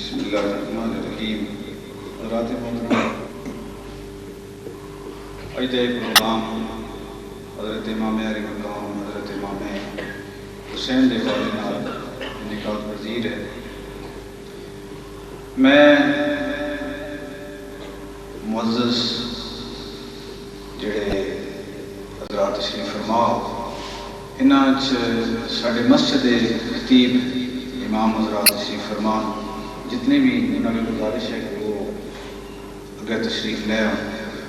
بسم اللہ الرحمن الرحیم. حضرات محترم اجداد غلام حضرت امام علی مقام حضرت امام حسین دے والے نال نکاح پذیر ہے. میں معزز جڑے حضرات تشریف فرما انہاں ساڈے مسجد خطیب امام حضرات تشریف فرمان جتنے بھی انہوں نے گزارش ہے کہ وہ اگر تشریف لے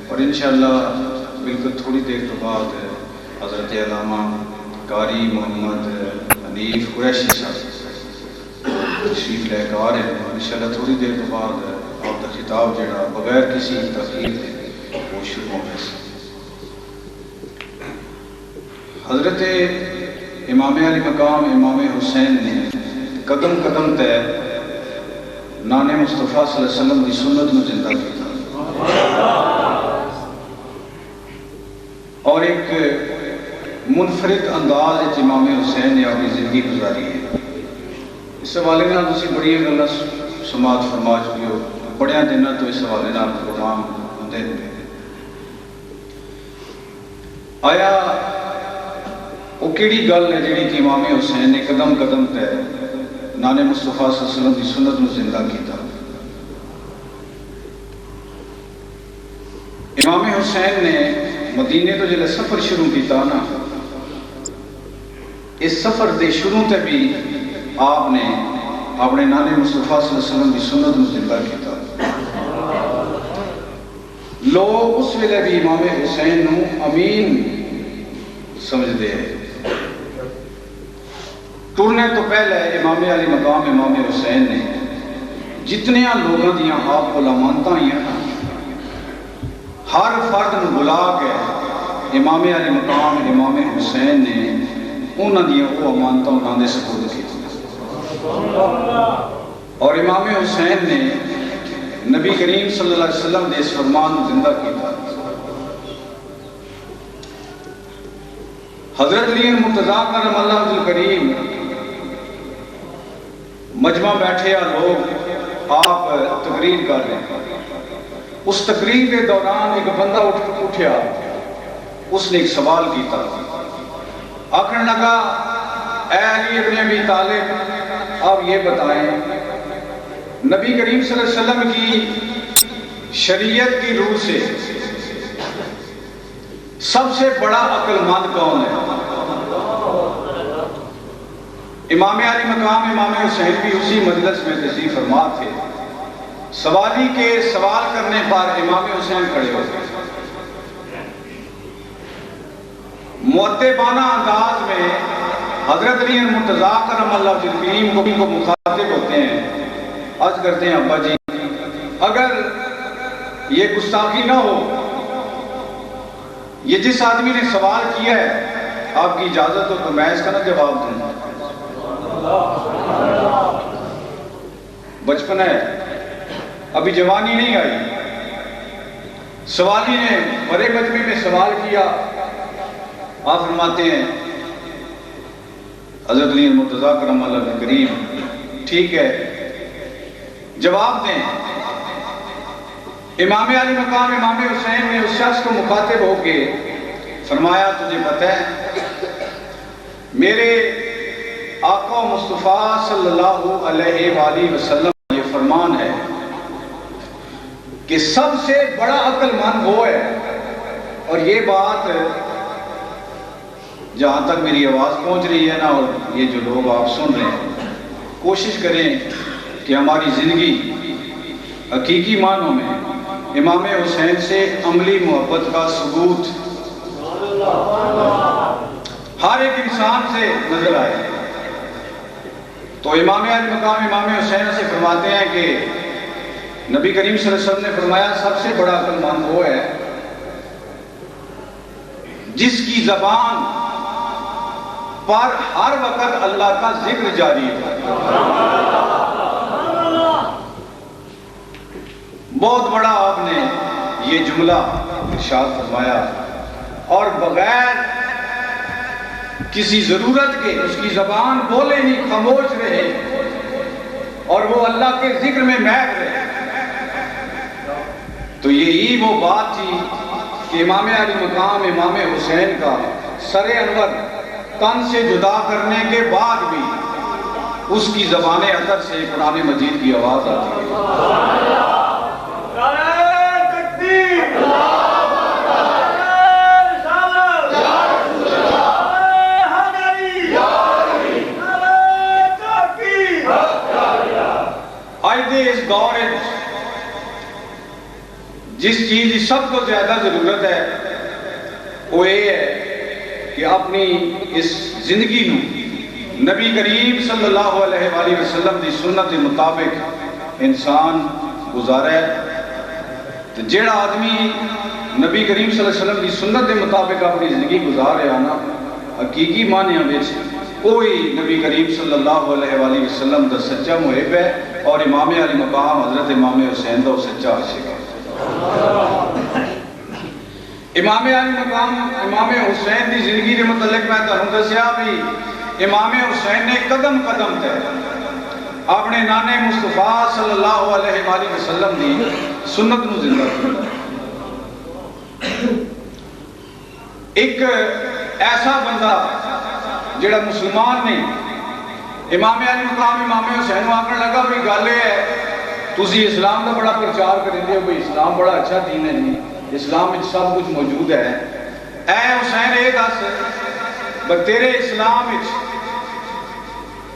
اور انشاءاللہ بالکل تھوڑی دیر تو بعد حضرت علامہ قاری محمد حنیف قریشی صاحب تشریف لے کے آ رہے ہیں. انشاءاللہ تھوڑی دیر تو بعد آپ کا خطاب جڑا بغیر کسی تاخیر کے وہ شروع ہو گئے. حضرت امام علی مقام امام حسین نے قدم قدم تے نانے مصطفیٰ صلی اللہ علیہ وسلم کی سنت میں زندہ کیا اور ایک منفرد انداز امام حسین نے اپنی زندگی گزاری ہے. اس حوالے میں تسی بڑی گلاں سماعت فرما چکے ہو. بڑے دنوں تو اس حوالے نال پروگرام ہوندے نے. آیا وہ کیڑی گل ہے جڑی کہ امام حسین نے قدم قدم تے نانے مصطفیٰ صلی اللہ علیہ وسلم کی سنت میں زندہ کیتا. امام حسین نے مدینے تو جلے سفر شروع کیتا نا اس سفر دے شروع تے بھی آپ نے اپنے نانے مصطفیٰ صلی اللہ علیہ وسلم کی سنت میں زندہ کیتا. لوگ اس ویلے بھی امام حسین نو امین سمجھتے ہیں. ٹرنے تو پہلے امام علی مقام امام حسین نے جتنے لوگوں دیاں آپ کو لامانتاں ہیں ہر فرد نو بلا کے امام علی مقام امام حسین نے انہاں دیاں وہ امانتاں انہاں دے سپرد کی اور امام حسین نے نبی کریم صلی اللہ علیہ وسلم دے اس فرمان کو زندہ کیتا. حضرت علی مرتضیٰ کرم اللہ وجہ کریم مجمع بیٹھے لوگ آپ تقریر کر رہے ہیں. اس تقریر کے دوران ایک بندہ اٹھیا. اس نے ایک سوال کیتا. آخر لگا اے علی ابن ابی طالب آپ یہ بتائیں نبی کریم صلی اللہ علیہ وسلم کی شریعت کی روح سے سب سے بڑا عقل مند کون ہے؟ امام علی مقام امام حسین بھی اسی مجلس میں تشریف فرما تھے. سوالی کے سوال کرنے پر امام حسین کھڑے ہو گئے. مؤدبانہ انداز میں حضرت علی مرتضیٰ کرم اللہ وجہ کریم کو مخاطب ہوتے ہیں. عرض کرتے ہیں ابا جی اگر یہ گستاخی نہ ہو یہ جس آدمی نے سوال کیا ہے آپ کی اجازت ہو تو میں اس کا نہ جواب دوں. بچپن ہے ابھی جوانی نہیں آئی. سوالی نے بڑے مجمع میں سوال کیا. آپ فرماتے ہیں حضرت علی مرتضیٰ کرم اللہ وجہ کریم ٹھیک ہے جواب دیں. امام علی مقام امام حسین نے اس شخص کو مخاطب ہو کے فرمایا تجھے پتہ ہے میرے آقا مصطفیٰ صلی اللہ علیہ وآلہ وسلم یہ فرمان ہے کہ سب سے بڑا عقل مند وہ ہے. اور یہ بات جہاں تک میری آواز پہنچ رہی ہے نا اور یہ جو لوگ آپ سن رہے ہیں کوشش کریں کہ ہماری زندگی حقیقی معنوں میں امام حسین سے عملی محبت کا ثبوت ہر ایک انسان سے نظر آئے. تو امام علی مقام امام حسین سے فرماتے ہیں کہ نبی کریم صلی اللہ علیہ وسلم نے فرمایا سب سے بڑا عقل مند وہ ہے جس کی زبان پر ہر وقت اللہ کا ذکر جاری ہے. بہت بڑا آپ نے یہ جملہ ارشاد فرمایا اور بغیر کسی ضرورت کے اس کی زبان بولے نہیں خاموش رہے اور وہ اللہ کے ذکر میں محو رہے. تو یہی وہ بات تھی کہ امام علی مقام امام حسین کا سر انور تن سے جدا کرنے کے بعد بھی اس کی زبان اثر سے قرآن مجید کی آواز آتی ہے. اس دور جس چیز کی سب کو زیادہ ضرورت ہے وہ یہ ہے کہ اپنی اس زندگی نو نبی کریم صلی اللہ علیہ وآلہ وسلم دی سنت کے مطابق انسان گزارے. تو جیڑا آدمی نبی کریم صلی اللہ علیہ وسلم دی سنت کے مطابق اپنی زندگی گزار رہا نا حقیقی معنیاں وچ کوئی نبی کریم صلی اللہ علیہ وآلہ وسلم دا سچا محب ہے اور امام علی مقام حضرت امام حسین دا سچا عاشق ہے. امام علی مقام امام حسین دی زندگی کے متعلق میں تہوں دسیا بھی امام حسین نے قدم قدم تے اپنے نانے مصطفیٰ صلی اللہ علیہ وآلہ وسلم دی سنت نو زندہ کیا. ایک ایسا بندہ جڑا مسلمان نے امام علی مقام امام حسین کو آکھنے لگا بھی گل ہے تسی اسلام کا بڑا پرچار کریں دے بھئی اسلام بڑا اچھا دین ہے نہیں, اسلام میں سب کچھ موجود ہے. اے حسین اے دس تیرے اسلام میں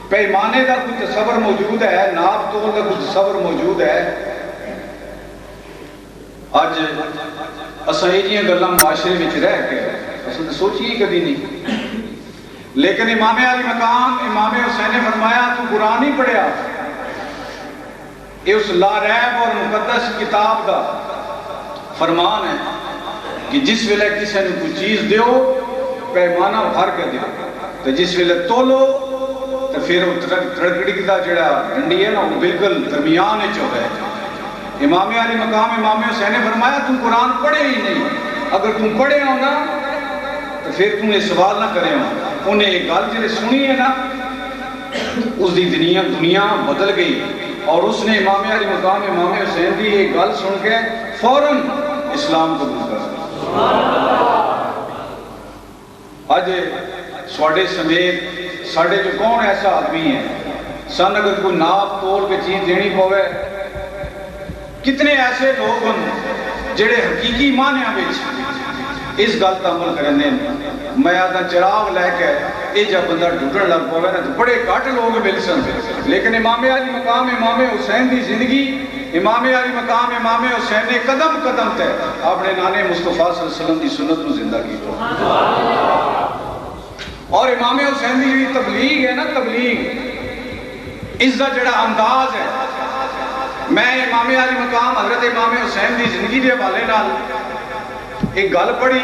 پیمانے کا کچھ تصور موجود ہے, ناپ تول کا کچھ تصور موجود ہے. اج اساں یہ گلاں معاشرے میں رہ کے اساں سوچی کبھی نہیں, لیکن امام علی مقام امام حسین نے فرمایا تو قرآن نہیں پڑھیا, یہ اس لا ریب اور مقدس کتاب کا فرمان ہے کہ جس ویلے کسی نے کوئی چیز دیو پیمانہ بھر کے دیو, تو جس ویلے تولو تو پھر تڑکڑی کا جڑا ڈنڈی ہے نا وہ بالکل درمیان جو ہے. امام علی مقام امام حسین نے فرمایا تم قرآن پڑھے ہی نہیں, اگر تم پڑھے ہو نا تو پھر تم یہ سوال نہ کرے ہو. انہیں ایک گل جلے سنی ہے نا اس دی دنیا بدل گئی اور اس نے امام علی مقام امام حسین دی ایک گل سن کے فوراً اسلام قبول کر دیا. آج سواڑے سمیت ساڑھے جو کون ایسا آدمی ہے سن اگر کوئی ناپ تول کے چیز دینی پوے, کتنے ایسے لوگ ہیں جڑے حقیقی معنیاں وچ اس گل کا عمل کرنے. میں آدھا چراغ لے کے یہ جب بندہ ڈھونڈن لگ پوے نا تو بڑے گھٹ لوگ مل سن, لیکن امام علی مقام امام حسین دی زندگی امام علی مقام امام حسین نے قدم قدم تے اپنے نانے مصطفیٰ صلی اللہ علیہ وسلم دی سنت کو زندہ کیا. اور امام حسین دی تبلیغ ہے نا, تبلیغ اس دا جڑا انداز ہے, میں امام علی مقام حضرت امام حسین دی زندگی دے حوالے نال ایک گل پڑھی